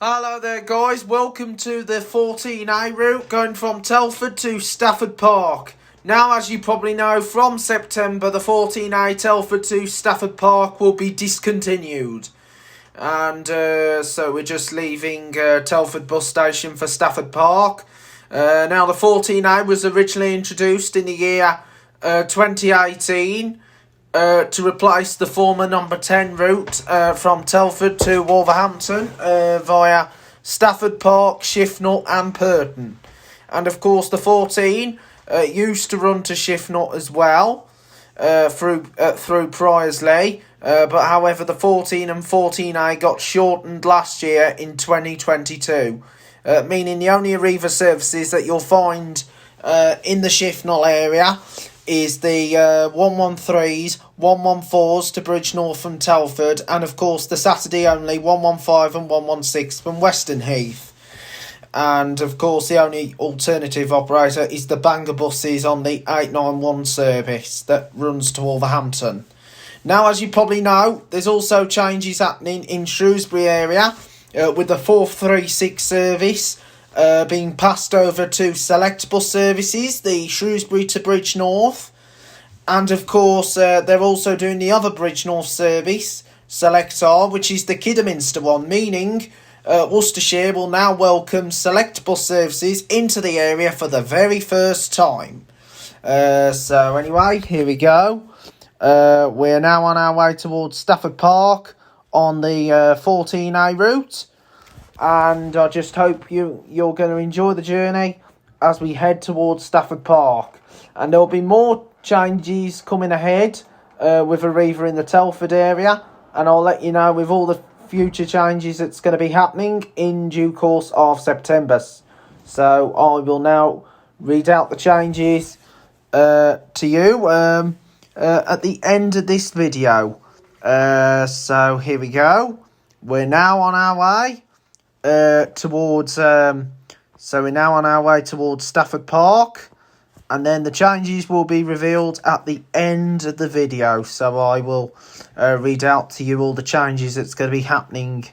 Hello there guys, welcome to the 14A route going from Telford to Stafford Park. Now, as you probably know, from September the 14A Telford to Stafford Park will be discontinued. And so we're just leaving Telford bus station for Stafford Park. Now the 14A was originally introduced in the year 2018 to replace the former number 10 route from Telford to Wolverhampton via Stafford Park, Shifnut and Purton. And of course the 14 used to run to Shifnut as well through Priorslee. But however, the 14 and 14A got shortened last year in 2022, meaning the only Arriva services that you'll find in the Shifnut area is the 113s, 114s to Bridgnorth from Telford, and of course the Saturday only 115 and 116 from Western Heath. And of course the only alternative operator is the Bangor buses on the 891 service that runs to Wolverhampton. Now, as you probably know, there's also changes happening in Shrewsbury area with the 436 service being passed over to Select Bus Services, the Shrewsbury to Bridgnorth. And of course, they're also doing the other Bridgnorth service, Select R, which is the Kidderminster one, meaning Worcestershire will now welcome Select Bus Services into the area for the very first time. So anyway, here we go. We're now on our way towards Stafford Park on the 14A route. And I just hope you're going to enjoy the journey as we head towards Stafford Park. And there'll be more changes coming ahead with Arriva in the Telford area. And I'll let you know with all the future changes that's going to be happening in due course of September. So I will now read out the changes to you at the end of this video. So here we go. We're now on our way towards Stafford Park, and then the changes will be revealed at the end of the video. So I will read out to you all the changes that's going to be happening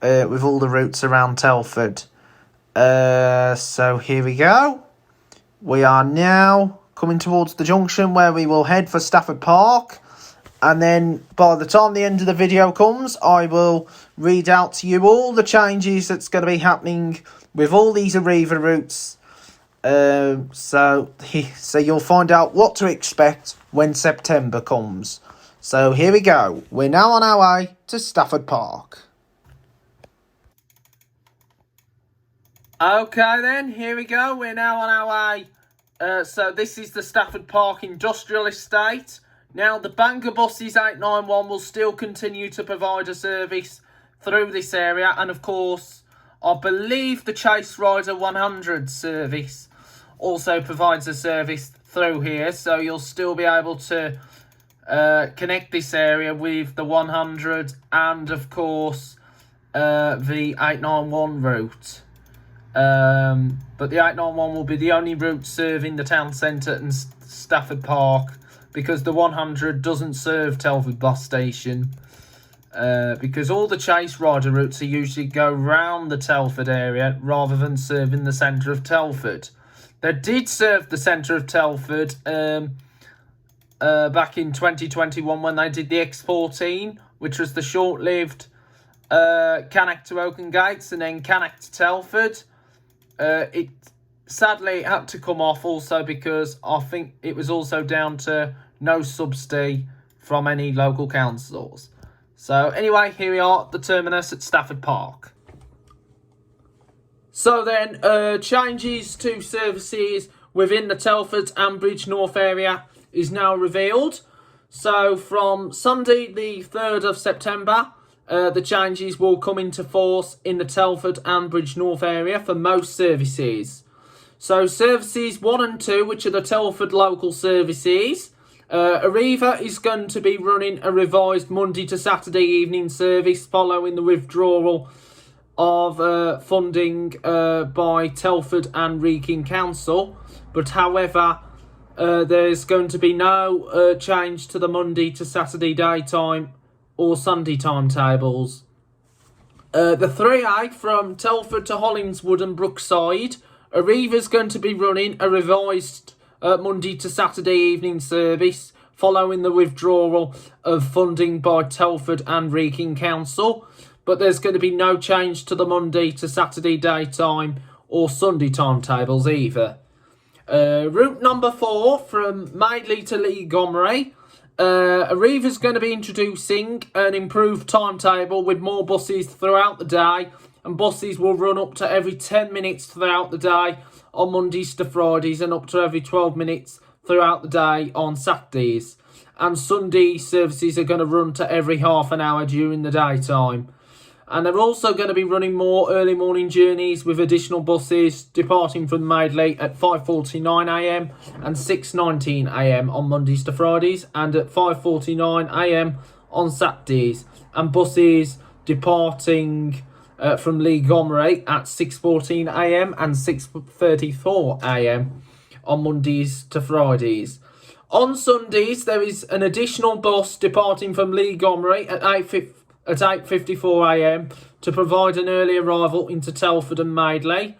with all the routes around Telford. So here we go. We are now coming towards the junction where we will head for Stafford Park. And then by the time the end of the video comes, I will read out to you all the changes that's going to be happening with all these Arriva routes. So you'll find out what to expect when September comes. So here we go. We're now on our way to Stafford Park. Okay then, here we go. We're now on our way. So this is the Stafford Park Industrial Estate. Now, the Bangor buses 891 will still continue to provide a service through this area. And, of course, I believe the Chase Rider 100 service also provides a service through here. So you'll still be able to connect this area with the 100 and, of course, the 891 route. But the 891 will be the only route serving the town centre and Stafford Park, because the 100 doesn't serve Telford bus station. Because all the Chase Rider routes are usually go round the Telford area rather than serving the centre of Telford. They did serve the centre of Telford back in 2021 when they did the X14, which was the short-lived Cannock to Oaken Gates and then Cannock to Telford. It sadly had to come off also because I think it was also down to no subsidy from any local councils. So anyway, here we are at the terminus at Stafford Park. So then, changes to services within the Telford and Bridgnorth area is now revealed. So from Sunday the 3rd of September, the changes will come into force in the Telford and Bridgnorth area for most services. So services 1 and 2, which are the Telford local services, Arriva is going to be running a revised Monday to Saturday evening service following the withdrawal of funding by Telford and Wrekin Council. But however, there's going to be no change to the Monday to Saturday daytime or Sunday timetables. The 3A from Telford to Hollingswood and Brookside. Arriva's going to be running a revised Monday to Saturday evening service following the withdrawal of funding by Telford and Wrekin Council. But there's going to be no change to the Monday to Saturday daytime or Sunday timetables either. Route number 4 from Madeley to Lee Gomery. Arriva's going to be introducing an improved timetable with more buses throughout the day, and buses will run up to every 10 minutes throughout the day on Mondays to Fridays and up to every 12 minutes throughout the day on Saturdays. And Sunday services are going to run to every half an hour during the daytime. And they're also going to be running more early morning journeys with additional buses departing from Madeley at 5:49am and 6:19am on Mondays to Fridays, and at 5:49am on Saturdays, and buses departing from Lee Gomery at 6:14am and 6:34am on Mondays to Fridays. On Sundays, there is an additional bus departing from Lee Gomery at 8:54am to provide an early arrival into Telford and Madeley.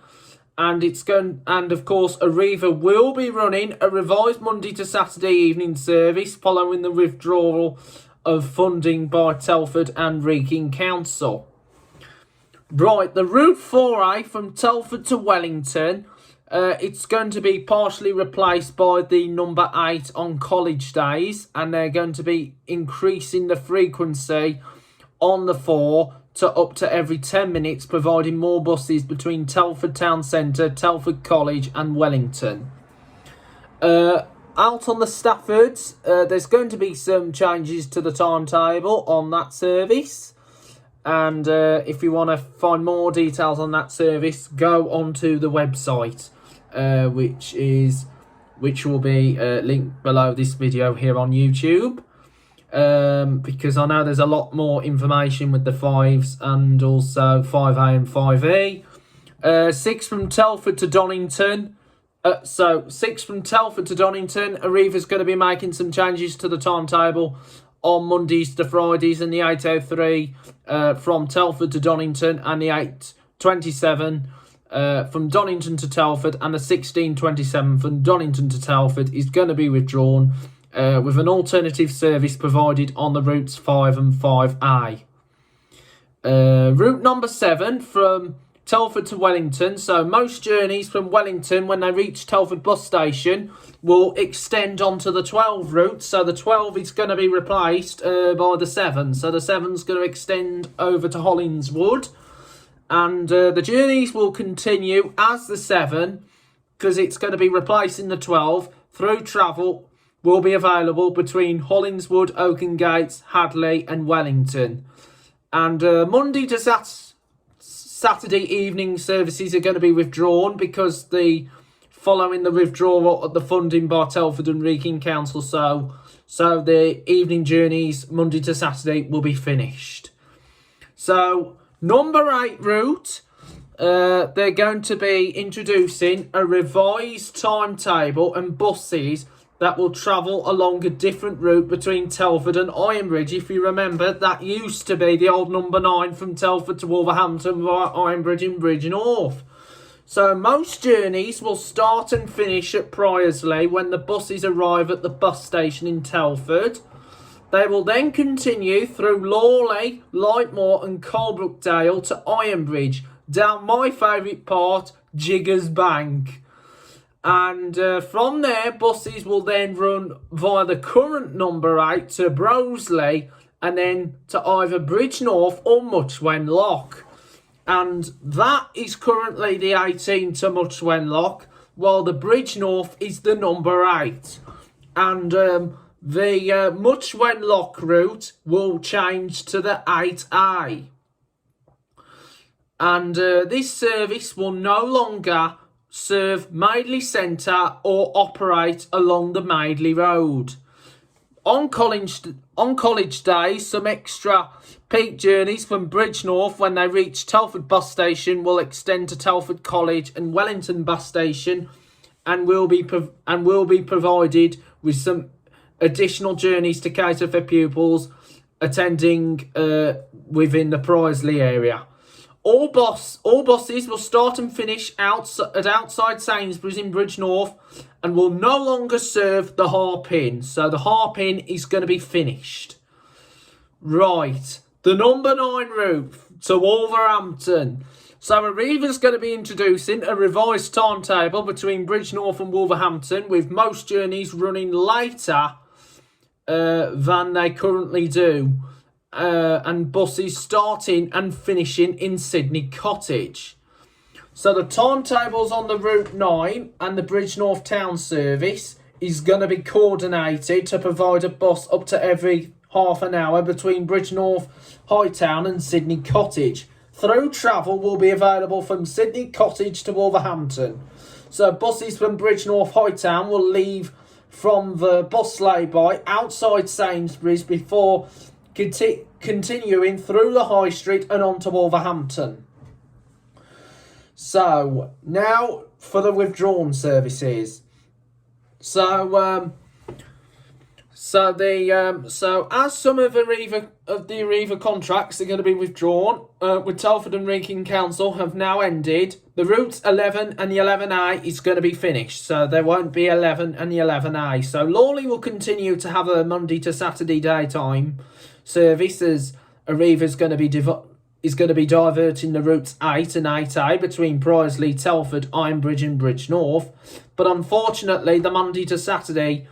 And of course, Arriva will be running a revised Monday to Saturday evening service following the withdrawal of funding by Telford and Wrekin Council. Right, the Route 4A from Telford to Wellington, it's going to be partially replaced by the number 8 on college days, and they're going to be increasing the frequency on the 4 to up to every 10 minutes, providing more buses between Telford Town Centre, Telford College and Wellington. Out on the Staffords, there's going to be some changes to the timetable on that service. And if you want to find more details on that service, go onto the website, which will be linked below this video here on YouTube. Because I know there's a lot more information with the 5s and also 5A and 5E. 6 from Telford to Donington. 6 from Telford to Donington. Arriva's going to be making some changes to the timetable on Mondays to Fridays, and the 8:03 from Telford to Donington, and the 8:27 from Donington to Telford, and the 16:27 from Donington to Telford is going to be withdrawn, with an alternative service provided on the routes 5 and 5A. Route number 7 from Telford to Wellington. So most journeys from Wellington, when they reach Telford bus station, will extend onto the 12 route. So the 12 is going to be replaced by the 7. So the 7's going to extend over to Hollingswood. And the journeys will continue as the 7, because it's going to be replacing the 12. Through travel will be available between Hollingswood, Oaken Gates, Hadley and Wellington. And Monday to Saturday evening services are going to be withdrawn because following the withdrawal of the funding by Telford and Wrekin Council, so the evening journeys Monday to Saturday will be finished. So number 8 route, they're going to be introducing a revised timetable and buses that will travel along a different route between Telford and Ironbridge. If you remember, that used to be the old number 9 from Telford to Wolverhampton via Ironbridge and Bridgnorth. So most journeys will start and finish at Priorslee when the buses arrive at the bus station in Telford. They will then continue through Lawley, Lightmoor and Colebrookdale to Ironbridge, down my favourite part, Jiggers Bank. And from there, buses will then run via the current number 8 to Broseley, and then to either Bridgnorth or Muchwen Lock. And that is currently the 18 to Muchwen Lock, while the Bridgnorth is the number 8. And the Muchwen Lock route will change to the 8A. And this service will no longer serve Madeley Centre or operate along the Madeley Road. On college days, some extra peak journeys from Bridgnorth when they reach Telford bus station will extend to Telford College and Wellington bus station, and will be provided with some additional journeys to cater for pupils attending within the Priorslee area. All buses will start and finish at outside Sainsbury's in Bridgnorth and will no longer serve the Harp Inn. So the Harp Inn is going to be finished. Right, the number 9 route to Wolverhampton. So Arriva's going to be introducing a revised timetable between Bridgnorth and Wolverhampton, with most journeys running later than they currently do, and buses starting and finishing in Sydney Cottage. So the timetables on the Route 9 and the Bridgnorth Town service is going to be coordinated to provide a bus up to every half an hour between Bridgnorth, Hightown and Sydney Cottage. Through travel will be available from Sydney Cottage to Wolverhampton. So buses from Bridgnorth, Hightown will leave from the bus lay-by outside Sainsbury's before continuing through the High Street and on to Wolverhampton. So now for the withdrawn services. So as some of the Arriva contracts are going to be withdrawn, with Telford and Wrekin Council have now ended, the routes 11 and the 11A is going to be finished. So there won't be 11 and the 11A. So Lawley will continue to have a Monday to Saturday daytime service, as Arriva is going to be diverting the routes 8 and 8A between Priorsley, Telford, Ironbridge and Bridgnorth. But unfortunately, the Monday to Saturday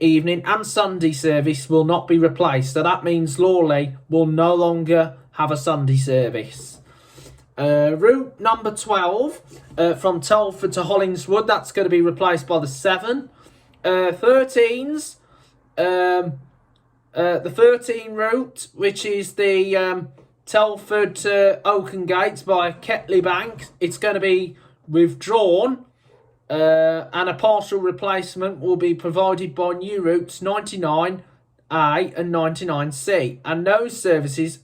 evening and Sunday service will not be replaced. So that means Lawley will no longer have a Sunday service. Route number 12 from Telford to Hollingswood, that's going to be replaced by the 7. 13s, the 13 route, which is the Telford to Oakengates by Ketley Bank, it's going to be withdrawn. And a partial replacement will be provided by new routes 99A and 99C, and those services,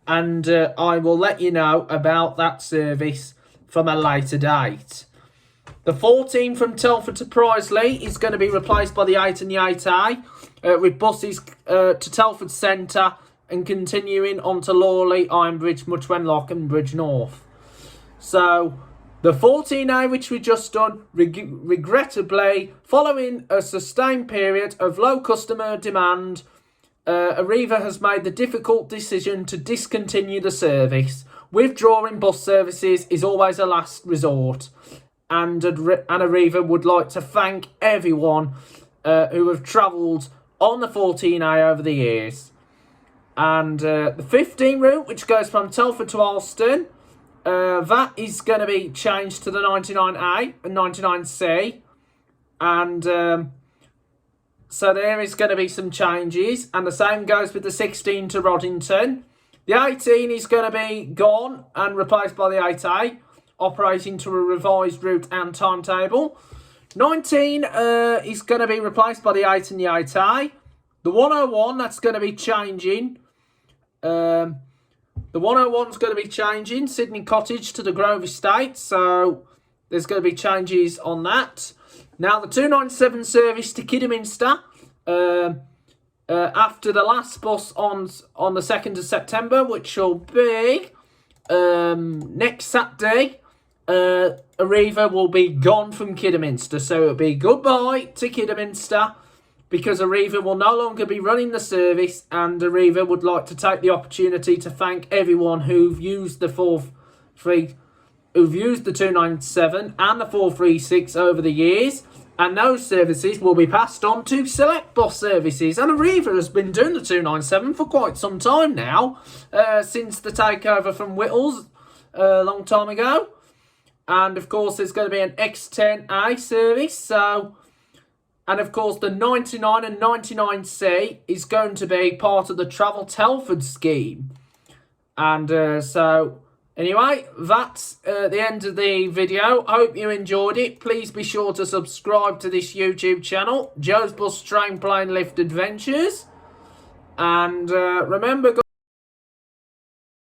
and I will let you know about that service from a later date. The 14 from Telford to Priorsley is going to be replaced by the 8 and the 8A, with buses to Telford Centre and continuing on to Lawley, Ironbridge, Much Wenlock and Bridgnorth. So the 14A, which we just done, regrettably, following a sustained period of low customer demand, Arriva has made the difficult decision to discontinue the service. Withdrawing bus services is always a last resort, and Arriva would like to thank everyone who have travelled on the 14A over the years. And the 15 route, which goes from Telford to Alston, that is going to be changed to the 99A and 99C, and so there is going to be some changes, and the same goes with the 16 to Roddington. The 18 is going to be gone and replaced by the 8A, operating to a revised route and timetable. 19 is going to be replaced by the 8 and the 8A. The 101, that's going to be changing. The 101 is going to be changing Sydney Cottage to the Grove Estate, so there's going to be changes on that. Now the 297 service to Kidderminster, after the last bus on the 2nd of September, which will be next Saturday, Arriva will be gone from Kidderminster. So it'll be goodbye to Kidderminster, because Arriva will no longer be running the service, and Arriva would like to take the opportunity to thank everyone who've used the 297 and the 436 over the years, and those services will be passed on to Select Bus Services. And Arriva has been doing the 297 for quite some time now, since the takeover from Whittles a long time ago. And of course there's going to be an X10A service, so... And of course, the 99 and 99C is going to be part of the Travel Telford scheme. And so, anyway, that's the end of the video. I hope you enjoyed it. Please be sure to subscribe to this YouTube channel, Joe's Bus Train Plane Lift Adventures. And remember...